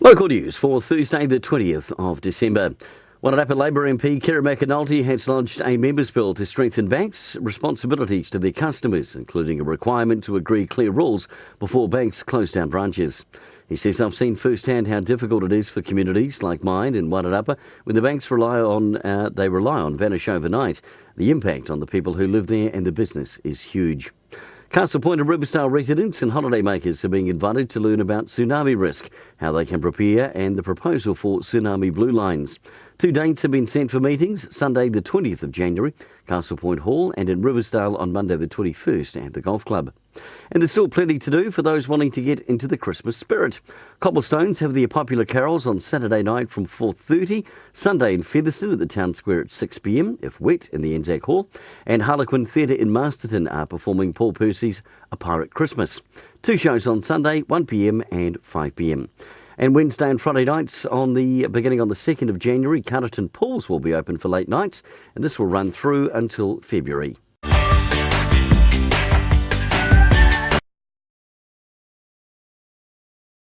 Local news for Thursday the 20th of December. Wairarapa Labour MP Kira McAnulty has lodged a members' bill to strengthen banks' responsibilities to their customers, including a requirement to agree clear rules before banks close down branches. He says, "I've seen firsthand how difficult it is for communities like mine in Wairarapa when the banks rely on vanish overnight. The impact on the people who live there and the business is huge." Castle Point and Riversdale residents and holidaymakers are being invited to learn about tsunami risk, how they can prepare, and the proposal for tsunami blue lines. 2 dates have been sent for meetings: Sunday the 20th of January, Castle Point Hall, and in Riversdale on Monday the 21st at the Golf Club. And there's still plenty to do for those wanting to get into the Christmas spirit. Cobblestones have their popular carols on Saturday night from 4:30, Sunday in Featherston at the Town Square at 6 p.m, if wet, in the Anzac Hall, and Harlequin Theatre in Masterton are performing Paul Percy's A Pirate Christmas. 2 shows on Sunday, 1 p.m. and 5 p.m. And Wednesday and Friday nights beginning on the 2nd of January, Carterton Pools will be open for late nights, and this will run through until February.